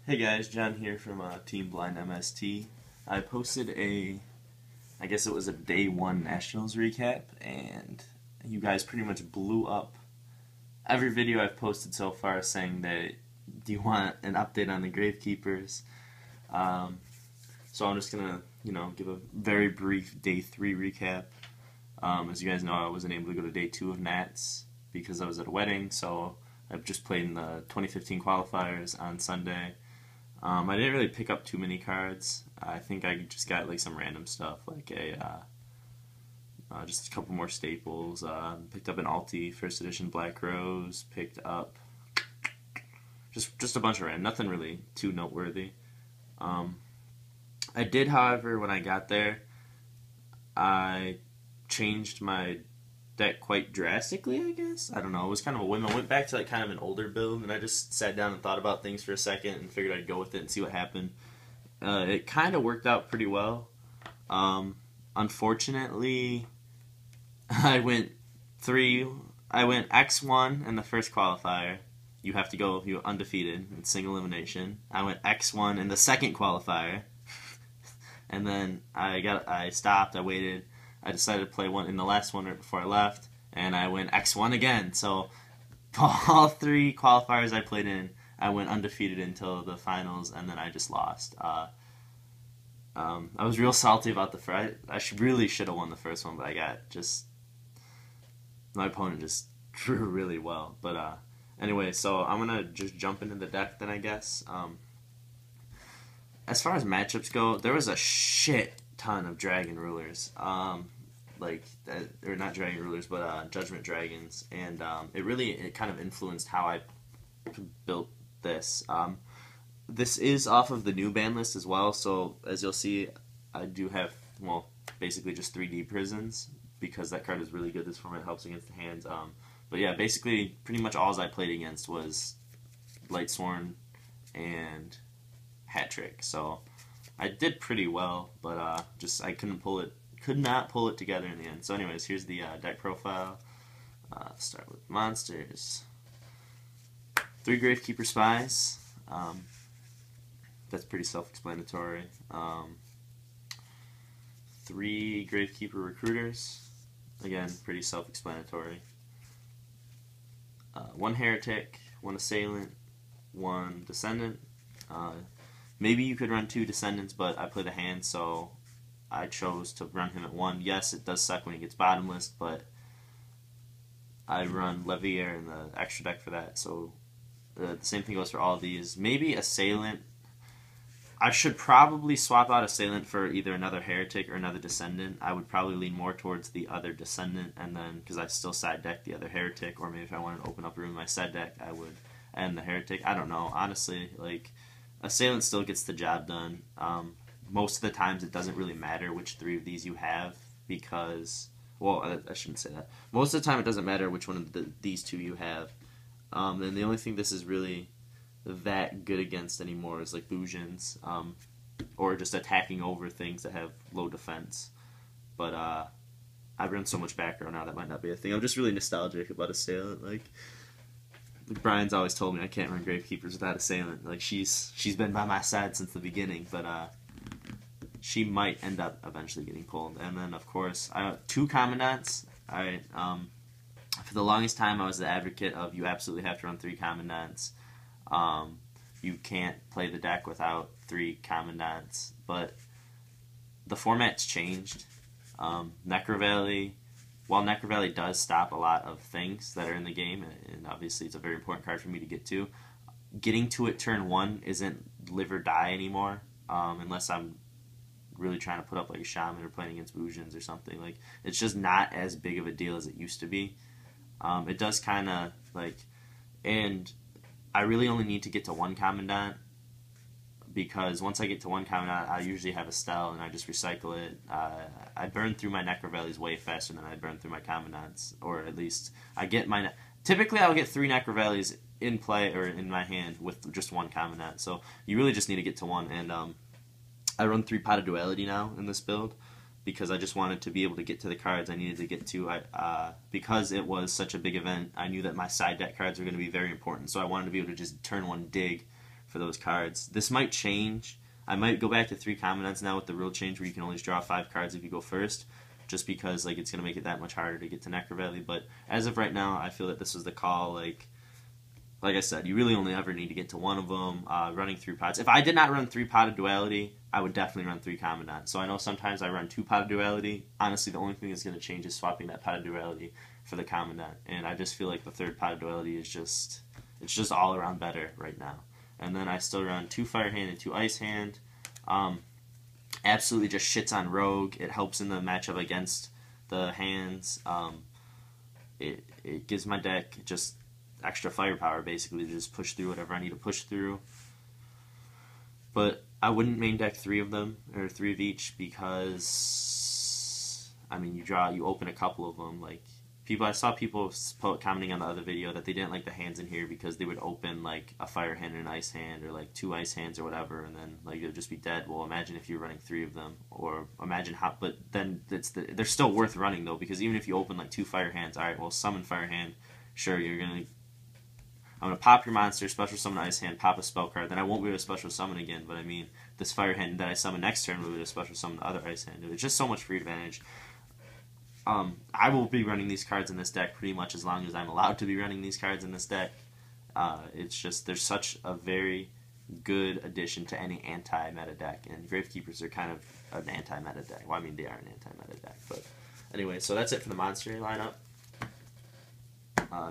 Hey guys, John here from Team Blind MST. I posted I guess it was a day one Nationals recap, and you guys pretty much blew up every video I've posted so far saying that, do you want an update on the Gravekeepers? So I'm just gonna, give a very brief day 3 recap. As you guys know, I wasn't able to go to day 2 of Nats because I was at a wedding, so I've just played in the 2015 qualifiers on Sunday. I didn't really pick up too many cards. I think I just got like some random stuff, like just a couple more staples. Picked up an Alti first edition Black Rose. Picked up just a bunch of random, nothing really too noteworthy. I did, however, when I got there, I changed my deck quite drastically, I guess. I don't know. It was kind of a whim. I went back to like kind of an older build, and I just sat down and thought about things for a second and figured I'd go with it and see what happened. It kind of worked out pretty well. Unfortunately, I went X1 in the first qualifier. You have to go you're undefeated in single elimination. I went X1 in the second qualifier. And then I stopped, I waited. I decided to play one in the last one right before I left, and I went X1 again. So all 3 qualifiers I played in, I went undefeated until the finals, and then I just lost. I was real salty about the first. I really should have won the first one, but my opponent just drew really well. But anyway, so I'm gonna just jump into the deck then, I guess. As far as matchups go, there was a shit ton of Dragon Rulers. Or not Dragon Rulers, but Judgment Dragons, and it kind of influenced how I built this. This is off of the new Banlist as well, so as you'll see, I do have, basically just 3D Prisons, because that card is really good. This format helps against the hands. But yeah, basically, pretty much all I played against was Lightsworn and Hat Trick, so I did pretty well, but I could not pull it together in the end. So anyways, here's the deck profile. Start with monsters. 3 Gravekeeper Spies. That's pretty self-explanatory. 3 Gravekeeper Recruiters. Again, pretty self-explanatory. 1 Heretic, 1 Assailant, 1 Descendant. Maybe you could run 2 Descendants, but I play the hand, so I chose to run him at 1. Yes, it does suck when he gets bottomless, but I run Levier in the extra deck for that, so the same thing goes for all of these. Maybe Assailant. I should probably swap out Assailant for either another Heretic or another Descendant. I would probably lean more towards the other Descendant, and then, because I still side deck the other Heretic, or maybe if I wanted to open up a room in my side deck, I would end the Heretic. I don't know, honestly, Assailant still gets the job done. Most of the times it doesn't really matter which 3 of these you have, because, I shouldn't say that. Most of the time it doesn't matter which one of these 2 you have. And the only thing this is really that good against anymore is like Bujins, or just attacking over things that have low defense. But I've run so much background now that might not be a thing. I'm just really nostalgic about Assailant. Brian's always told me I can't run Gravekeepers without Assailant. She's been by my side since the beginning, but she might end up eventually getting pulled. And then, of course, I have 2 Commandants. For the longest time, I was the advocate of you absolutely have to run 3 Commandants. You can't play the deck without 3 Commandants. But the format's changed. Necrovalley, while Necrovalley does stop a lot of things that are in the game, and obviously it's a very important card for me to get to, getting to it turn 1 isn't live or die anymore, unless I'm really trying to put up like a Shaman or playing against Bujins or something. It's just not as big of a deal as it used to be. It does kind of, and I really only need to get to 1 Commandant, because once I get to 1 Commandant, I usually have a Stele, and I just recycle it. I burn through my Necrovalleys way faster than I burn through my Commandants, or at least I get my... Typically, I'll get 3 Necrovalleys in play, or in my hand, with just 1 Commandant, so you really just need to get to 1, and I run 3 Pot of Duality now in this build, because I just wanted to be able to get to the cards I needed to get to. Because it was such a big event, I knew that my side deck cards were going to be very important, so I wanted to be able to just turn 1 dig for those cards. This might change. I might go back to 3 Commandants now with the rule change where you can only draw 5 cards if you go first, just because like it's going to make it that much harder to get to Necrovalley. But as of right now, I feel that this was the call. Like I said, you really only ever need to get to one of them. Running 3 pots. If I did not run 3 pot of Duality, I would definitely run 3 Commandant. So I know sometimes I run 2 pot of Duality. Honestly, the only thing that's going to change is swapping that pot of Duality for the Commandant. And I just feel like the 3rd pot of Duality is just all around better right now. And then I still run 2 Fire Hand and 2 Ice Hand. Absolutely just shits on Rogue. It helps in the matchup against the hands. It gives my deck just extra firepower, basically, to just push through whatever I need to push through. But I wouldn't main deck 3 of them, or 3 of each, because, I mean, you open a couple of them. Like, I saw people commenting on the other video that they didn't like the hands in here because they would open like a Fire Hand and an Ice Hand, or like 2 Ice Hands or whatever, and then like it would just be dead. Well, imagine if you're running 3 of them, or imagine how. But then they're still worth running though, because even if you open like 2 Fire Hands, all right, well, summon Fire Hand, sure, I'm gonna pop your monster, special summon Ice Hand, pop a spell card, then I won't be able to special summon again. But I mean, this Fire Hand that I summon next turn will be able to special summon the other Ice Hand. It's just so much free advantage. I will be running these cards in this deck pretty much as long as I'm allowed to be running these cards in this deck. It's just, there's such a very good addition to any anti-meta deck, and Gravekeepers are kind of an anti-meta deck. Well, I mean, they are an anti-meta deck, but anyway, so that's it for the monster lineup.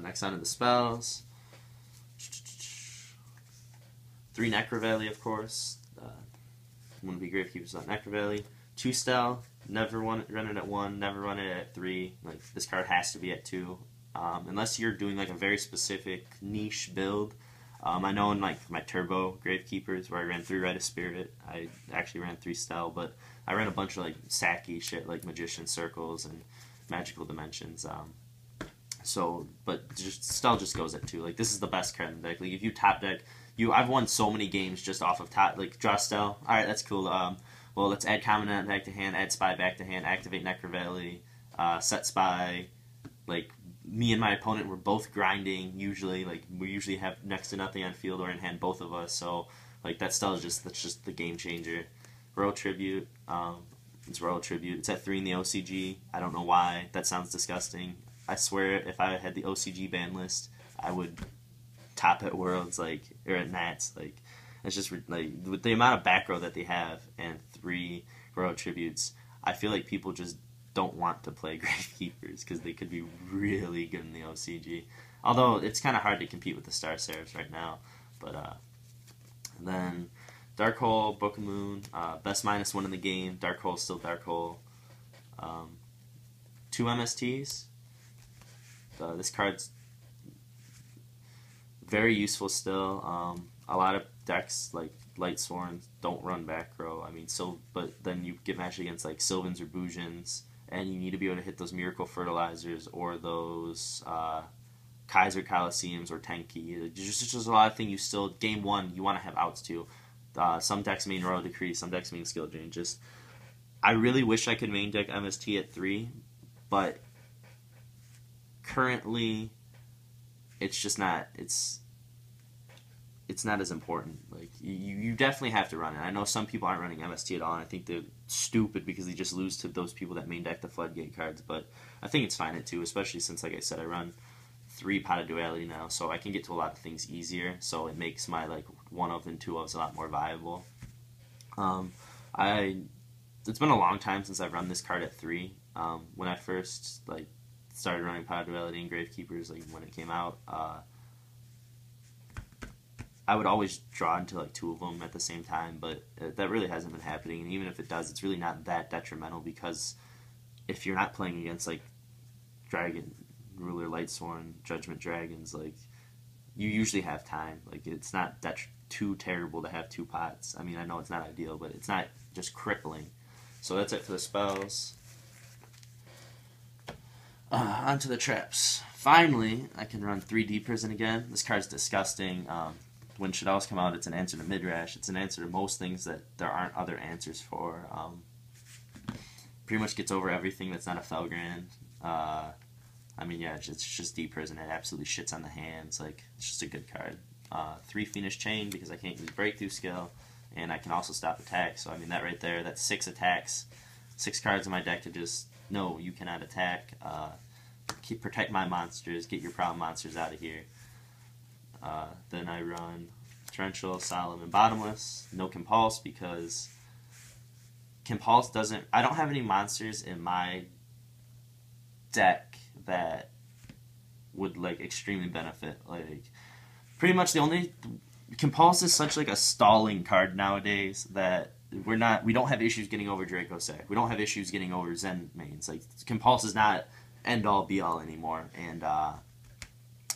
Next on to the spells. 3 Necrovalley, of course. Wouldn't be Gravekeepers without Necrovalley. 2 Stele. Never run it at 1, never run it at 3. Like, this card has to be at 2. Unless you're doing like a very specific niche build. I know in like my Turbo Gravekeepers where I ran 3 Rite of Spirit, I actually ran 3 Stele, but I ran a bunch of like sacky shit like Magician Circles and Magical Dimensions. But Stele just goes at 2. Like, this is the best card in the deck. Like, if you top deck, I've won so many games just off of top, like, draw Stele. Alright, that's cool. Well, let's add Commandant back to hand, add Spy back to hand, activate Necrovalley, set Spy. Like, me and my opponent were both grinding, usually. Like, we usually have next to nothing on field or in hand, both of us. So, like, that's just the game changer. Royal Tribute. It's Royal Tribute. It's at 3 in the OCG. I don't know why. That sounds disgusting. I swear, if I had the OCG ban list, I would top at Worlds, like, or at Nats, like. It's just, like, with the amount of back row that they have and 3 Royal Tributes, I feel like people just don't want to play Gravekeepers because they could be really good in the OCG. Although, it's kind of hard to compete with the Star Seraphs right now. But, then Dark Hole, Book of Moon, best -1 in the game. Dark Hole still Dark Hole. 2 MSTs. This card's very useful still. A lot of decks like Lightsworn don't run back row. I mean, but then you get matched against like Sylvans or Boojans, and you need to be able to hit those Miracle Fertilizers or those Kaiser Coliseums or Tenki. There's just a lot of things you still, game 1, you want to have outs to. Some decks main Royal Decree, some decks main Skill Drain. I really wish I could main deck MST at 3, but currently it's just not, it's not as important. Like, you definitely have to run it. I know some people aren't running MST at all, and I think they're stupid because they just lose to those people that main deck the Floodgate cards, but I think it's fine at 2, especially since, like I said, I run 3 Pot of Duality now, so I can get to a lot of things easier, so it makes my, like, 1-of and 2-ofs a lot more viable. It's been a long time since I've run this card at 3. When I first, like, started running Pot of Duality and Gravekeepers, like, when it came out, I would always draw into like 2 of them at the same time, but that really hasn't been happening. And even if it does, it's really not that detrimental, because if you're not playing against like Dragon Ruler, Lightsworn, Judgment Dragons, like, you usually have time. Like, it's not too terrible to have 2 pots. I mean, I know it's not ideal, but it's not just crippling. So that's it for the spells. Onto the traps. Finally, I can run 3 Deep Prison again. This card's disgusting. When Shaddolls come out, it's an answer to Midrash. It's an answer to most things that there aren't other answers for. Pretty much gets over everything that's not a Felgrand. I mean, yeah, it's just Deep Prison. It absolutely shits on the hands. Like, it's just a good card. 3 Fiendish Chain because I can't use Breakthrough skill, and I can also stop attack. So I mean that right there, that's 6 attacks, 6 cards in my deck to just no, you cannot attack. Protect my monsters, get your problem monsters out of here. Then I run Torrential, Solemn, and Bottomless. No Compulse because Compulse doesn't. I don't have any monsters in my deck that would like extremely benefit. Like pretty much the only Compulse is such like a stalling card nowadays that we don't have issues getting over Dracosac. We don't have issues getting over Zen mains. Like Compulse is not end all be all anymore, and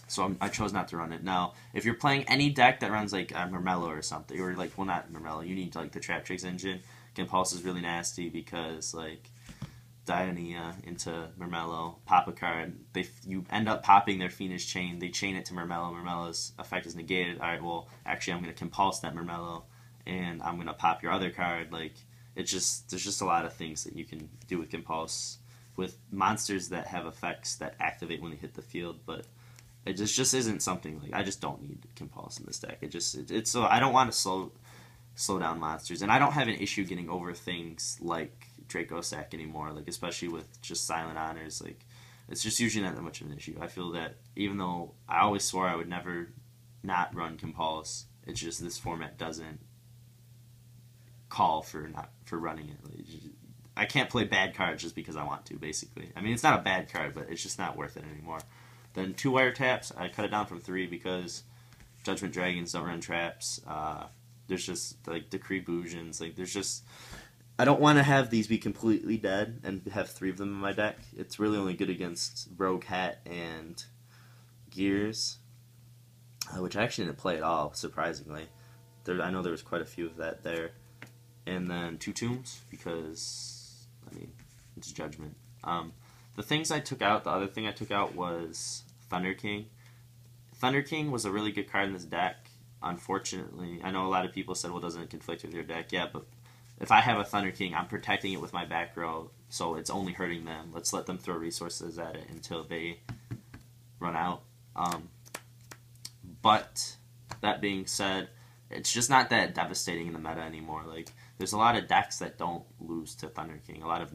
so I chose not to run it. Now, if you're playing any deck that runs like Mermello or something, or like, well, not Mermello, you need like the Trap Tricks engine. Compulse is really nasty because like Diania into Mermello, pop a card, you end up popping their Fiendish Chain, they chain it to Mermello, Mermello's effect is negated. Alright, well, actually I'm going to Compulse that Mermello, and I'm going to pop your other card. Like, there's just a lot of things that you can do with Compulse, with monsters that have effects that activate when they hit the field, but it just isn't something, like, I just don't need Compulse in this deck. It's so, I don't want to slow down monsters, and I don't have an issue getting over things like Dracosac anymore, like especially with just Silent Honors. Like it's just usually not that much of an issue. I feel that even though I always swore I would never not run Compulse, it's just this format doesn't call for running it. Like, I can't play bad cards just because I want to, basically. I mean, it's not a bad card, but it's just not worth it anymore. Then 2 wiretaps, I cut it down from 3 because Judgment Dragons don't run traps. There's just like Decree Bousions, like there's just, I don't want to have these be completely dead and have 3 of them in my deck. It's really only good against Rogue Hat and Gears, which I actually didn't play at all, surprisingly. I know there was quite a few of that there. And then 2 Tombs, because, I mean, it's Judgment. The things I took out, the other thing I took out was Thunder King. Thunder King was a really good card in this deck. Unfortunately, I know a lot of people said, well, doesn't it conflict with your deck? Yeah, but if I have a Thunder King, I'm protecting it with my back row, so it's only hurting them. Let's let them throw resources at it until they run out. But that being said, it's just not that devastating in the meta anymore. Like, there's a lot of decks that don't lose to Thunder King. A lot of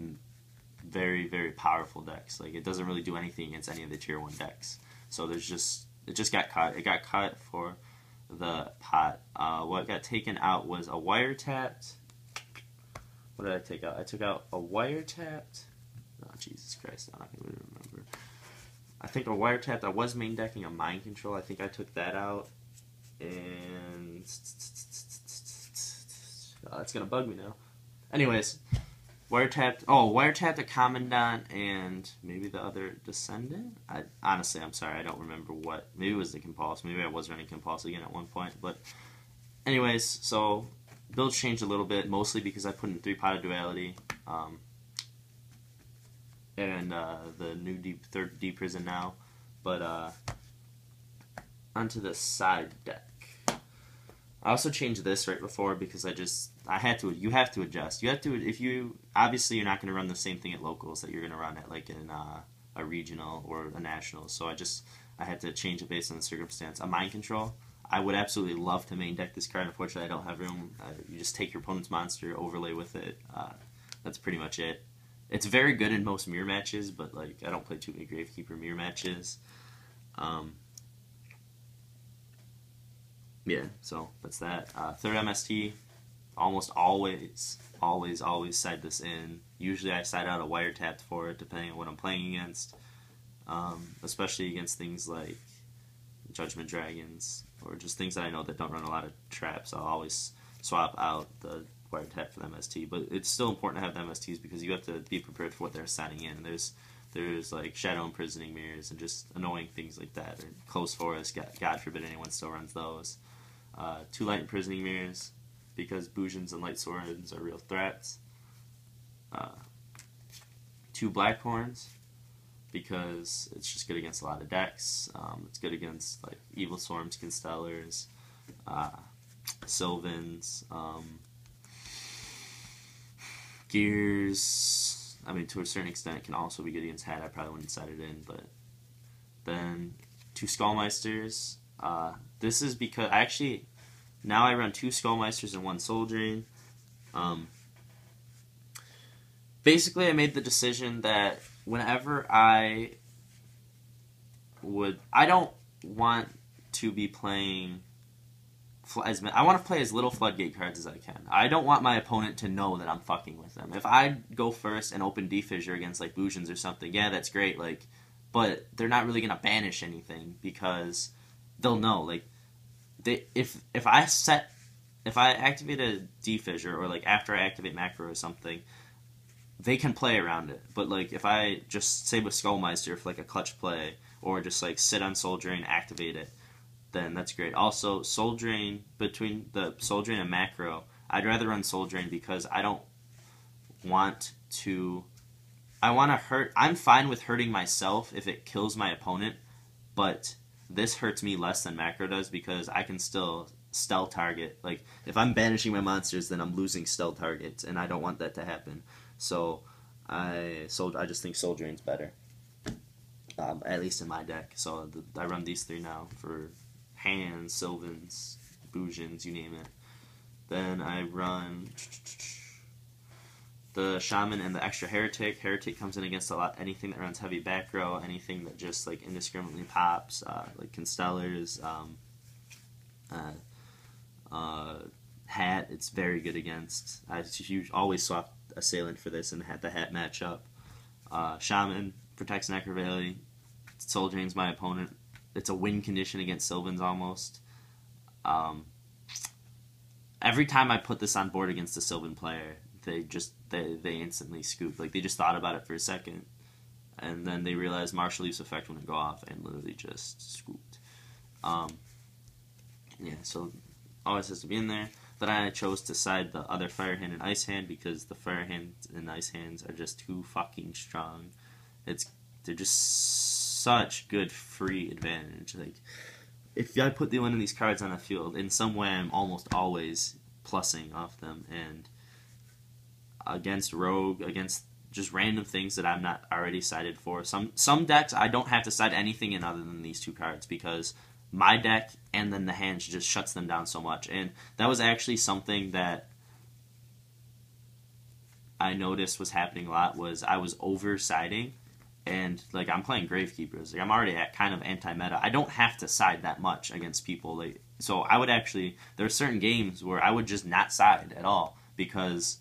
very, very powerful decks. Like, it doesn't really do anything against any of the tier 1 decks. So it just got cut. It got cut for the pot. What got taken out was a wiretapped. What did I take out? I took out a wiretapped. Oh, Jesus Christ, I'm not going to remember. I think a wiretapped. I was main decking a Mind Control. I think I took that out. And oh, it's going to bug me now. Anyways, wiretapped a Commandant and maybe the other Descendant? Honestly, I'm sorry, I don't remember what. Maybe it was the Compulse. Maybe I was running Compulse again at one point. But anyways, so builds changed a little bit, mostly because I put in 3-pot of Duality. And the new third Deep Prison now. But onto the side deck. I also changed this right before because I had to. You have to adjust. You have to, obviously you're not going to run the same thing at locals that you're going to run at like in a regional or a national. So I had to change it based on the circumstance. A Mind Control, I would absolutely love to main deck this card. Unfortunately, I don't have room. You just take your opponent's monster, overlay with it. That's pretty much it. It's very good in most mirror matches, but like I don't play too many Gravekeeper mirror matches. Yeah, so that's that. Third MST, almost always side this in. Usually I side out a wiretapped for it, depending on what I'm playing against. Especially against things like Judgment Dragons, or just things that I know that don't run a lot of traps. I'll always swap out the wiretap for the MST. But it's still important to have the MSTs because you have to be prepared for what they're signing in. There's like Shadow Imprisoning Mirrors and just annoying things like that. Or Close Forest, God forbid anyone still runs those. 2 Light Imprisoning Mirrors, because Bousions and Light Swords are real threats. 2 Blackhorns, because it's just good against a lot of decks. It's good against like Evil Swarms, Constellars, Sylvans, Gears. I mean, to a certain extent, it can also be good against Hat. I probably wouldn't side it in, but then 2 Skullmeisters, This is because now I run 2 Skullmeisters and 1 Soul Drain. Basically, I made the decision that whenever I don't want to be playing I want to play as little floodgate cards as I can. I don't want my opponent to know that I'm fucking with them. If I go first and open D-Fissure against like Bujins or something, yeah, that's great. Like, but they're not really gonna banish anything because they'll know. Like, if I activate a D-Fissure or like after I activate Macro or something, they can play around it. But like if I just say with Skullmeister for like a clutch play or just like sit on Soul Drain, activate it, then that's great. Also, Soul Drain, between the Soul Drain and Macro, I'd rather run Soul Drain because I don't want to... I'm fine with hurting myself if it kills my opponent, but this hurts me less than Macro does because I can still stealth target. Like, if I'm banishing my monsters, then I'm losing stealth targets, and I don't want that to happen. So, I just think Soul Drain's better. At least in my deck. So, I run these 3 now for... Hands, Sylvans, Bujins, you name it. Then I run the Shaman and the extra Heretic. Heretic comes in against anything that runs heavy back row, anything that just like indiscriminately pops, like Constellars, Hat. It's very good against. I always swap Assailant for this and had the Hat matchup. Shaman protects Necrovalley. Soul Drains my opponent. It's a win condition against Sylvans almost. Every time I put this on board against a Sylvan player, they instantly scoop. Like, they just thought about it for a second, and then they realized Martial Leaf's effect wouldn't go off, and literally just scooped. Yeah, so always has to be in there. Then I chose to side the other Fire Hand and Ice Hand because the Fire Hand and Ice Hands are just too fucking strong. They're just such good free advantage. Like, if I put one of these cards on a field, in some way I'm almost always plussing off them, and against Rogue, against just random things that I'm not already sided for. Some decks I don't have to side anything in other than these 2 cards because my deck and then the hand just shuts them down so much. And that was actually something that I noticed was happening a lot, was I was over-siding. And, like, I'm playing Gravekeepers. Like, I'm already at kind of anti-meta. I don't have to side that much against people. Like, so I would actually... There are certain games where I would just not side at all because,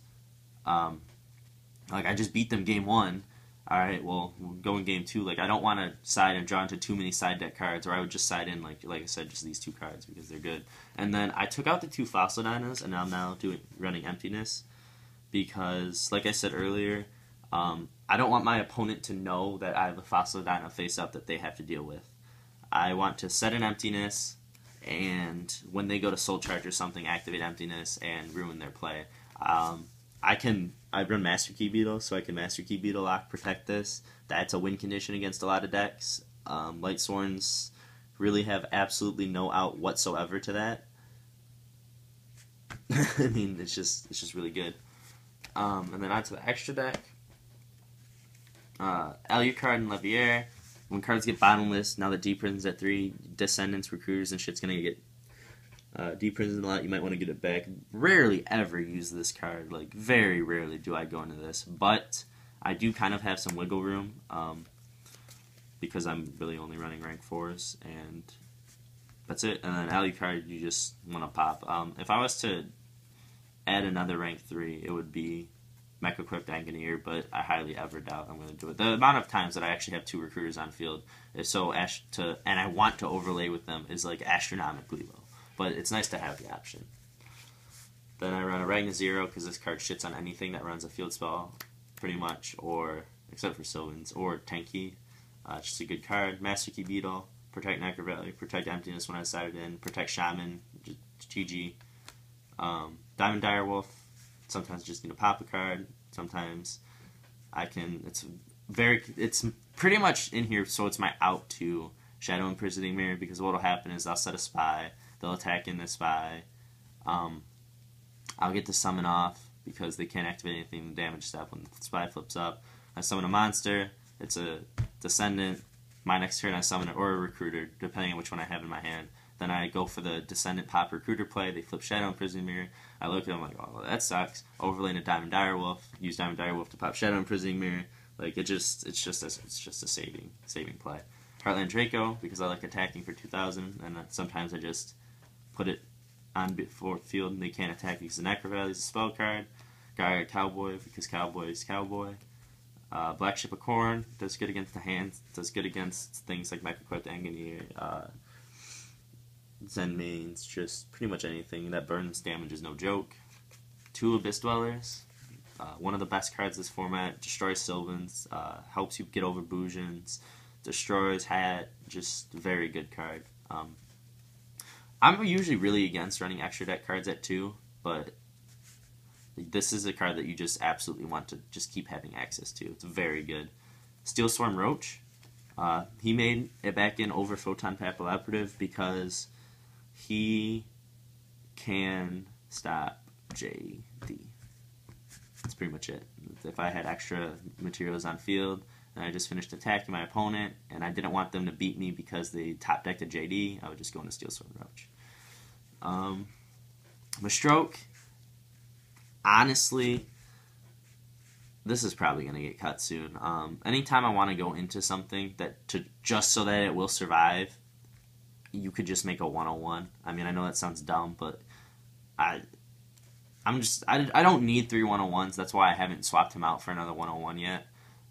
like, I just beat them game 1. All right, well, we'll go in game 2. Like, I don't want to side and draw into too many side deck cards, or I would just side in, like I said, just these 2 cards because they're good. And then I took out the 2 Fossil Dinos, and I'm now running Emptiness because, like I said earlier... I don't want my opponent to know that I have a Fossil Dino face up that they have to deal with. I want to set an Emptiness, and when they go to Soul Charge or something, activate Emptiness and ruin their play. I run Master Key Beetle, so I can Master Key Beetle lock, protect this. That's a win condition against a lot of decks. Light Sworns really have absolutely no out whatsoever to that. I mean, it's just really good. And then on to the extra deck. Alucard and Levier. When cards get bottomless, now that D-Prison's at 3, Descendants, Recruiters, and shit's gonna get D-Prison a lot. You might want to get it back. Rarely ever use this card. Like, very rarely do I go into this. But I do kind of have some wiggle room because I'm really only running rank 4s, and that's it. And then Alucard, you just want to pop. If I was to add another rank 3, it would be Mecha-equipped Engineer, but I highly ever doubt I'm going to do it. The amount of times that I actually have 2 recruiters on field is and I want to overlay with them is like astronomically low. But it's nice to have the option. Then I run a Ragna Zero because this card shits on anything that runs a field spell, pretty much, or except for Sylvans, or Tenki. It's just a good card. Master Key Beetle, protect Necrovalley, protect Emptiness when I decided in, protect Shaman, GG. Diamond Direwolf. Sometimes just need to pop a card. Sometimes I can. It's pretty much in here, so it's my out to Shadow Imprisoning Mirror because what'll happen is I'll set a spy. They'll attack in the spy. I'll get to summon off because they can't activate anything in the damage step when the spy flips up. I summon a monster. It's a Descendant. My next turn I summon it or a Recruiter, depending on which one I have in my hand. Then I go for the Descendant Pop Recruiter play. They flip Shadow Imprisoning Mirror. I look at them like, oh, that sucks. Overlay into Diamond Direwolf. Use Diamond Direwolf to pop Shadow Imprisoning Mirror. Like it's just a saving play. Heartland Draco because I like attacking for 2,000, and sometimes I just put it on before field and they can't attack because the Necrovalley is a spell card. Gaia Cowboy because Cowboy is Cowboy. Black Ship of Corn does good against the hands. Does good against things like Mecha-Equipped Engineer, Zen Mains, just pretty much anything that burns damage is no joke. 2 Abyss Dwellers. One of the best cards this format. Destroys Sylvans. Helps you get over Boojans. Destroys Hat. Just a very good card. I'm usually really against running extra deck cards at 2, but this is a card that you just absolutely want to just keep having access to. It's very good. Steel Storm Roach. He made it back in over Photon Papilloperative because he can stop JD. That's pretty much it. If I had extra materials on field and I just finished attacking my opponent and I didn't want them to beat me because they top decked a JD, I would just go into Steel Storm Roach. Mastroke. Honestly, this is probably going to get cut soon. Anytime I want to go into something just so that it will survive, you could just make a 101. I mean, I know that sounds dumb, but I don't need 3 101s. That's why I haven't swapped him out for another 101 yet.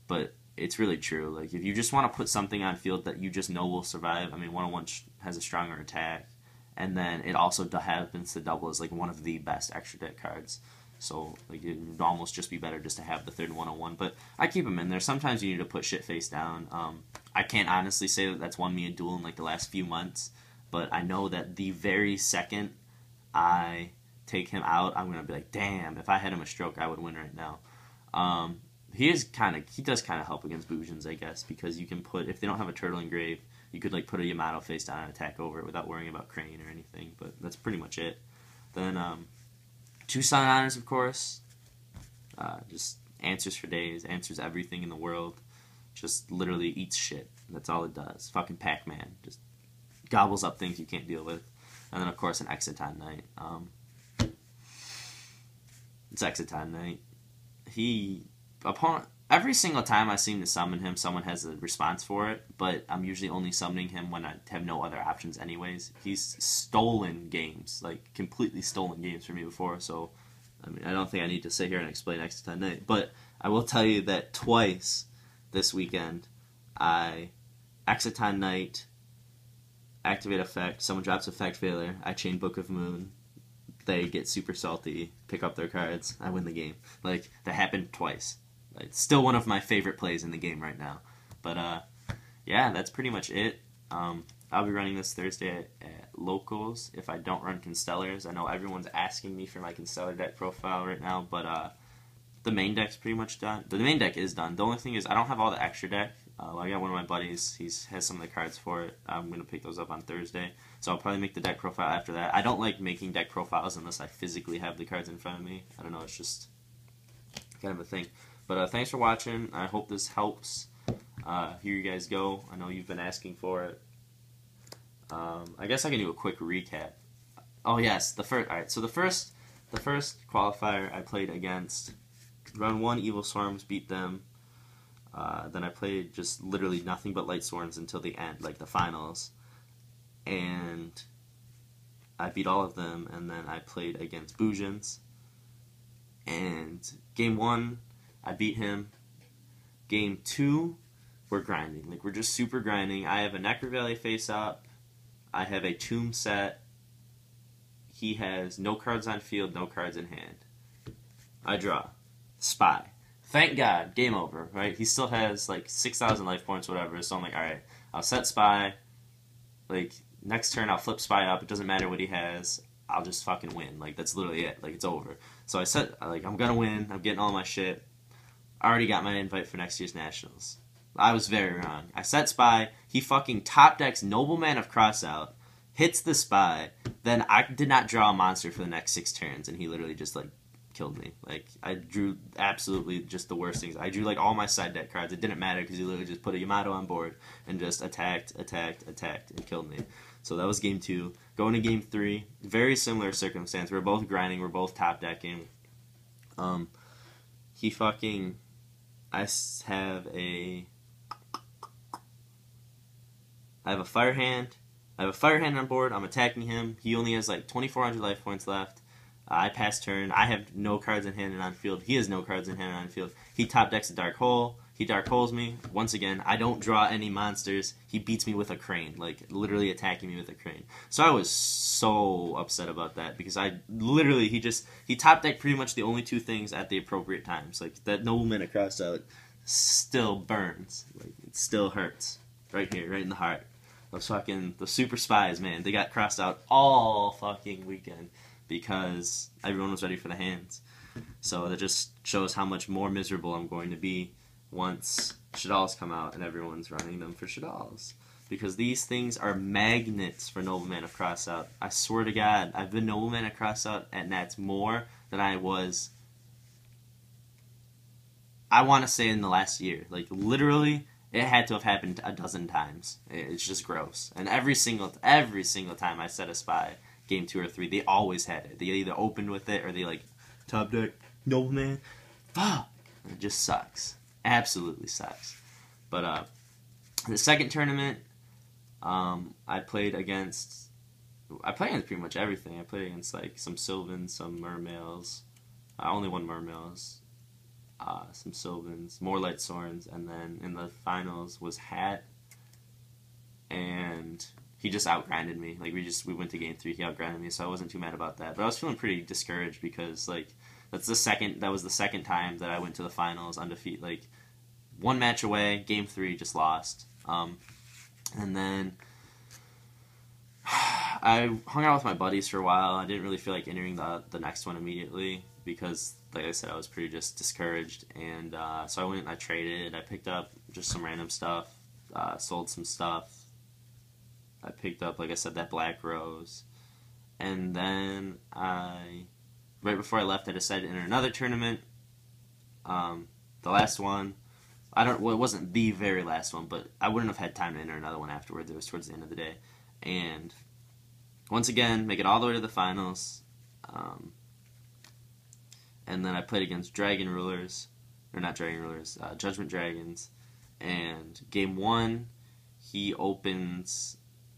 But it's really true. Like if you just want to put something on field that you just know will survive, I mean, 101 has a stronger attack, and then it also happens to double as like one of the best extra deck cards. So like it would almost just be better just to have the third 101. But I keep them in there. Sometimes you need to put shit face down. I can't honestly say that that's won me a duel in like the last few months, but I know that the very second I take him out, I'm gonna be like, damn, if I had him a stroke, I would win right now. He does kind of help against Boojans, I guess, because you can put, if they don't have a turtle engraved, you could like put a Yamato face down and attack over it without worrying about Crane or anything. But that's pretty much it. Then 2 Silent Honors, of course. Just answers for days, answers everything in the world. Just literally eats shit. That's all it does. Fucking Pac-Man. Just gobbles up things you can't deal with. And then, of course, an Exciton Knight. It's Exciton Knight. Every single time I seem to summon him, someone has a response for it, but I'm usually only summoning him when I have no other options anyways. He's stolen games, like completely stolen games from me before, so I mean, I don't think I need to sit here and explain Exciton Knight, but I will tell you that twice this weekend, I Exciton Knight, activate effect, someone drops effect failure, I chain Book of Moon, they get super salty, pick up their cards, I win the game. Like, that happened twice. It's still one of my favorite plays in the game right now. But, yeah, that's pretty much it. I'll be running this Thursday at Locals if I don't run Constellars. I know everyone's asking me for my Constellar deck profile right now, but the main deck's pretty much done. The main deck is done. The only thing is I don't have all the extra deck. I got one of my buddies. He has some of the cards for it. I'm going to pick those up on Thursday. So I'll probably make the deck profile after that. I don't like making deck profiles unless I physically have the cards in front of me. I don't know. It's just kind of a thing. But thanks for watching. I hope this helps. Here you guys go. I know you've been asking for it. I guess I can do a quick recap. Oh yes, the first. All right. So the first qualifier I played against, run 1 Evil Swarms, beat them. Then I played just literally nothing but Light Swarms until the end, like the finals, and I beat all of them. And then I played against Boojans, and game 1. I beat him. Game 2, we're grinding. Like, we're just super grinding. I have a Necrovalley face up. I have a Tomb set. He has no cards on field, no cards in hand. I draw. Spy. Thank God. Game over, right? He still has, like, 6,000 life points, whatever. So I'm like, alright, I'll set Spy. Like, next turn I'll flip Spy up. It doesn't matter what he has. I'll just fucking win. Like, that's literally it. Like, it's over. So I said, like, I'm gonna win. I'm getting all my shit. I already got my invite for next year's Nationals. I was very wrong. I set Spy. He fucking top decks Nobleman of Crossout, hits the Spy. Then I did not draw a monster for the next 6 turns, and he literally just, like, killed me. Like, I drew absolutely just the worst things. I drew, like, all my side deck cards. It didn't matter because he literally just put a Yamato on board and just attacked, and killed me. So that was game 2. Going to game 3, very similar circumstance. We're both grinding, we're both top decking. He fucking, I have a fire hand. I have a fire hand on board. I'm attacking him. He only has like 2,400 life points left. I pass turn. I have no cards in hand and on field. He has no cards in hand and on field. He top decks a dark hole. He dark holes me. Once again, I don't draw any monsters. He beats me with a crane, like literally attacking me with a crane. So I was so upset about that because I literally he top decked pretty much the only 2 things at the appropriate times. Like that nobleman across out still burns. Like it still hurts right here, right in the heart. The super spies, man, they got crossed out all fucking weekend because everyone was ready for the hands. So that just shows how much more miserable I'm going to be once Shadalls come out and everyone's running them for Shadalls. Because these things are magnets for Nobleman of Crossout. I swear to God, I've been Nobleman of Crossout at Nats more than I was, I want to say, in the last year. Like, literally, it had to have happened a dozen times. It's just gross. And every single time I set a spy, game 2 or 3, they always had it. They either opened with it or they, like, top deck Nobleman. Fuck! It just sucks. Absolutely sucks. But the second tournament, I played against pretty much everything. I played against like some Sylvans, some Mermails. I only won Mermails. Some Sylvans, more Light Sorns, and then in the finals was Hat, and he just outgrinded me. Like we went to game 3, he outgrinded me, so I wasn't too mad about that. But I was feeling pretty discouraged because like that was the second time that I went to the finals undefeated. Like 1 match away, game 3, just lost. And then I hung out with my buddies for a while. I didn't really feel like entering the next one immediately because, like I said, I was pretty just discouraged. And so I went and I traded. I picked up just some random stuff, sold some stuff. I picked up, like I said, that Black Rose. And then right before I left, I decided to enter another tournament. The last one, it wasn't the very last one, but I wouldn't have had time to enter another one afterwards. It was towards the end of the day. And once again, make it all the way to the finals. And then I played against Judgment Dragons. And game 1,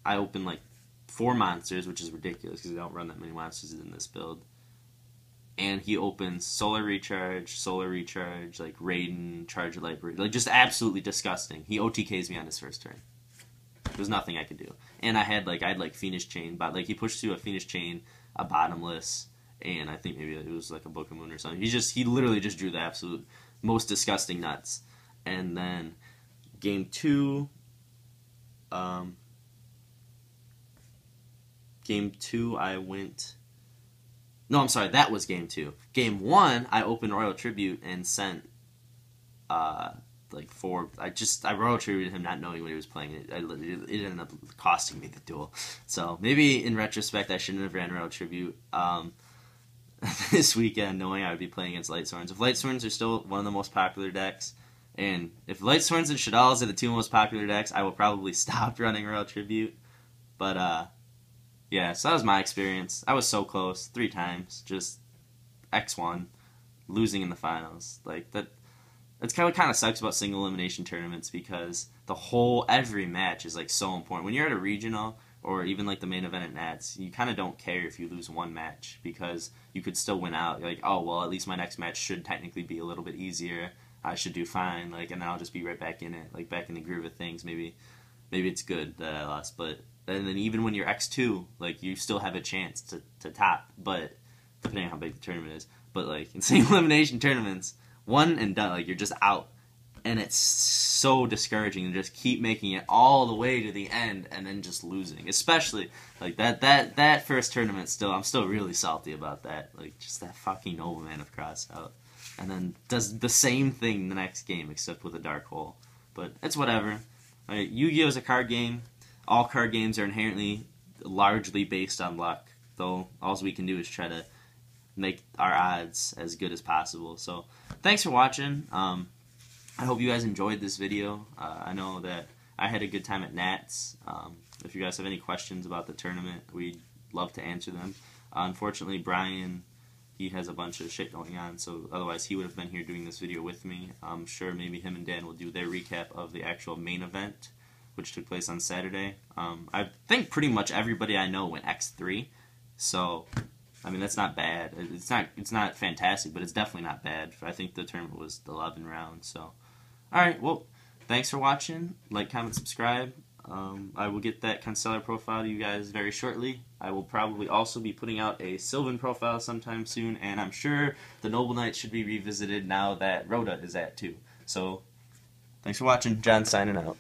I opened like 4 monsters, which is ridiculous because I don't run that many monsters in this build. And he opens Solar Recharge, like Raiden, Charge of Light, like just absolutely disgusting. He OTKs me on his first turn. There's nothing I could do. And I had Fiendish Chain, but like he pushed through a Fiendish Chain, a Bottomless, and I think maybe it was like a Book of Moon or something. He literally just drew the absolute most disgusting nuts. And then game 2, I went. No, I'm sorry, that was game 2. Game 1, I opened Royal Tribute and sent, like 4... I Royal Tributed him not knowing what he was playing. It ended up costing me the duel. So, maybe in retrospect, I shouldn't have ran Royal Tribute this weekend, knowing I would be playing against Light Sworns. If Light Sworns are still one of the most popular decks, and if Light Sworns and Shadalls are the 2 most popular decks, I will probably stop running Royal Tribute. But, yeah, so that was my experience. I was so close 3 times, just X1, losing in the finals. Like that's kind of sucks about single elimination tournaments because every match is like so important. When you're at a regional or even like the main event at Nats, you kind of don't care if you lose 1 match because you could still win out. You're like, oh well, at least my next match should technically be a little bit easier. I should do fine, like, and then I'll just be right back in it, like back in the groove of things. Maybe it's good that I lost, but. And then even when you're X2, like, you still have a chance to top, but depending on how big the tournament is. But, like, in single elimination tournaments, 1 and done, like, you're just out. And it's so discouraging to just keep making it all the way to the end and then just losing. Especially, like, that first tournament I'm still really salty about that. Like, just that fucking Nobleman of Crossout. And then does the same thing the next game, except with a Dark Hole. But it's whatever. Like, Yu-Gi-Oh! Is a card game. All card games are inherently largely based on luck, though all we can do is try to make our odds as good as possible. So, thanks for watching. I hope you guys enjoyed this video. I know that I had a good time at Nats. If you guys have any questions about the tournament, we'd love to answer them. Unfortunately, Brian, he has a bunch of shit going on, so otherwise he would have been here doing this video with me. I'm sure maybe him and Dan will do their recap of the actual main event, which took place on Saturday. I think pretty much everybody I know went X3, so I mean that's not bad. It's not fantastic, but it's definitely not bad. I think the tournament was 11 rounds. So, all right, well, thanks for watching. Like, comment, subscribe. I will get that Constellar profile to you guys very shortly. I will probably also be putting out a Sylvan profile sometime soon, and I'm sure the Noble Knights should be revisited now that Rhoda is at 2. So, thanks for watching. John signing out.